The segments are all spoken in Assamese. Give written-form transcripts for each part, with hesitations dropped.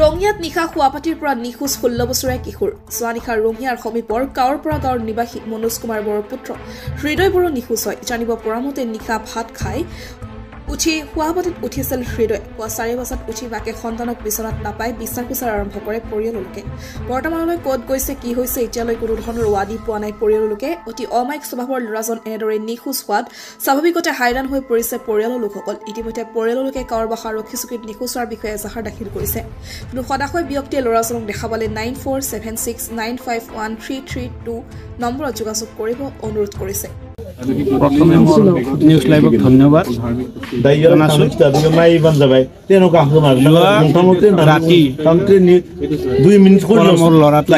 ৰঙিয়াত নিশা শুৱাপাটিৰ পৰা নিখোজ 16 বছৰীয়া কিশোৰ যোৱা নিশা ৰঙিয়াৰ সমীপৰ গাঁৱৰ পৰা গাঁৱৰ নিবাসী মনোজ কুমাৰ বড়োৰ পুত্ৰ হৃদয় বড়ো নিখোজ হয় জানিব পৰা মতে নিশা ভাত খাই উঠি শুৱাপাটিত উঠিছিল হৃদয় পুৱা 4 বজাত উঠি বাকে সন্তানক বিচনাত নাপাই বিচাৰ কুচাৰ আৰম্ভ কৰে পৰিয়ালৰ লোকে বৰ্তমানলৈ ক'ত গৈছে কি হৈছে এতিয়ালৈ কোনো ধৰণৰ ৱাদি পোৱা নাই পৰিয়ালৰ লোকে অতি অমায়িক স্বভাৱৰ ল'ৰাজন এনেদৰে নিখোজ হোৱাত স্বাভাৱিকতে হাইৰাণ হৈ পৰিছে পৰিয়ালৰ লোকসকল ইতিমধ্যে পৰিয়ালৰ লোকে কাৱৰবাসা আৰক্ষী চকীত নিখোজ হোৱাৰ বিষয়ে এজাহাৰ দাখিল কৰিছে কিন্তু সদাশয় ব্যক্তিয়ে ল'ৰাজনক দেখাবলৈ 9476951332 নম্বৰত যোগাযোগ কৰিব অনুৰোধ কৰিছে প্ৰথমে নিউজ লাইভক ধন্যবাদ ৰাতি 2 মিনিট মোৰ ল'ৰাটো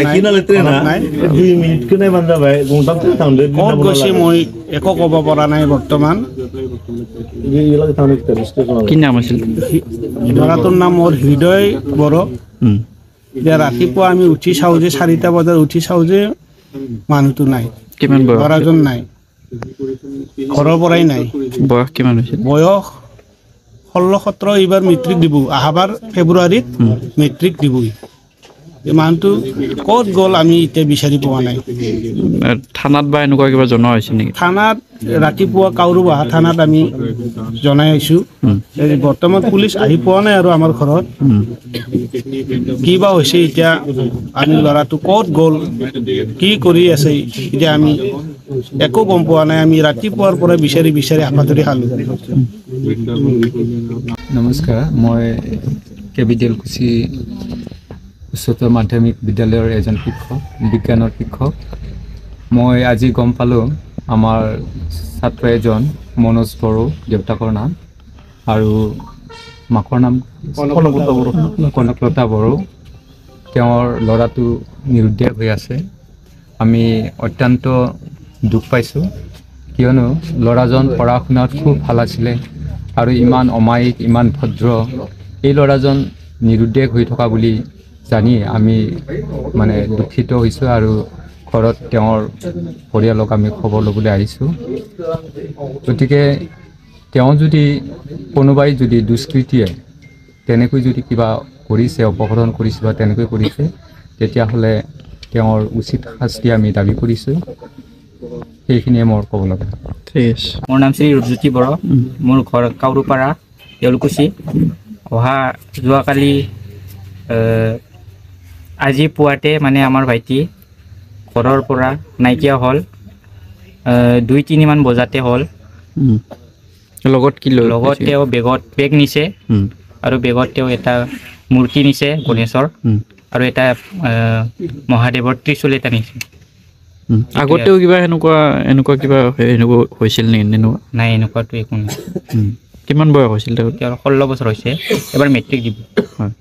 ক'ত গৈছে মই একো ক'ব পৰা নাই বৰ্তমান কি নাম আছিল ল'ৰাটোৰ নাম মোৰ হৃদয় বড়ো এতিয়া ৰাতিপুৱা আমি উঠি চাওঁ যে 4টা বজাত উঠি চাওঁ যে মানুহটো নাই কিমান বয়স ল'ৰাজন নাই ঘৰৰ পৰাই নাই বয়স কিমান হৈছে বয়স 16-17 এইবাৰ মেট্ৰিক দিব আহাবাৰ ফেব্ৰুৱাৰীত মেট্ৰিক দিব মানুহটো ক'ত গ'ল আমি এতিয়া বিচাৰি পোৱা নাই থানাত বা এনেকুৱা কিবা জনোৱা হৈছে নেকি থানাত ৰাতিপুৱা কাউৰুবাহা থানাত আমি জনাই আহিছোঁ বৰ্তমান পুলিচ আহি পোৱা নাই আৰু আমাৰ ঘৰত কিবা হৈছে এতিয়া আমি ল'ৰাটো ক'ত গ'ল কি কৰি আছে এতিয়া আমি একো গম পোৱা নাই আমি ৰাতিপুৱাৰ পৰা বিচাৰি হাপাধৰি খালোঁ নমস্কাৰ মই কেবিডিএল কুচি উচ্চতৰ মাধ্যমিক বিদ্যালয়ৰ এজন শিক্ষক বিজ্ঞানৰ শিক্ষক মই আজি গম পালোঁ আমাৰ ছাত্ৰ এজন মনোজ বড়ো দেউতাকৰ নাম আৰু মাকৰ নাম কনকলতা বড়ো তেওঁৰ ল'ৰাটো নিৰুদ্দেশ হৈ আছে আমি অত্যন্ত দুখ পাইছোঁ কিয়নো ল'ৰাজন পঢ়া শুনাত খুব ভাল আছিলে আৰু ইমান অমায়িক ইমান ভদ্ৰ এই ল'ৰাজন নিৰুদ্দেশ হৈ থকা বুলি জানি আমি মানে দুখিত হৈছোঁ আৰু ঘৰত তেওঁৰ পৰিয়ালক আমি খবৰ ল'বলৈ আহিছোঁ গতিকে তেওঁ যদি কোনোবাই যদি দুষ্কৃতিয়ে তেনেকৈ যদি কিবা কৰিছে অপহৰণ কৰিছে বা তেনেকৈ কৰিছে তেতিয়াহ'লে তেওঁৰ উচিত শাস্তি আমি দাবী কৰিছোঁ সেইখিনিয়ে মোৰ ক'ব লগা ঠিক আছে মোৰ নাম শ্ৰী ৰূপজ্যোতি বড়ো মোৰ ঘৰ কাউৰুপাৰা দেউলকুচি অহা যোৱাকালি আজি পুৱাতে মানে আমাৰ ভাইটি ঘৰৰ পৰা নাইকিয়া হ'ল 2-3 মান বজাতে হ'ল লগত কি লগত তেওঁ বেগ নিছে আৰু বেগত তেওঁ এটা মূৰ্তি নিছে গণেশৰ আৰু এটা মহাদেৱৰ ত্ৰিশূল এটা নিছে আগতেও কিবা এনেকুৱা কিবা হৈছিল নেকি নাই এনেকুৱাটো একো নাই কিমান বয়স হৈছিল তেওঁৰ 16 বছৰ হৈছে এবাৰ মেট্ৰিক দিব হয়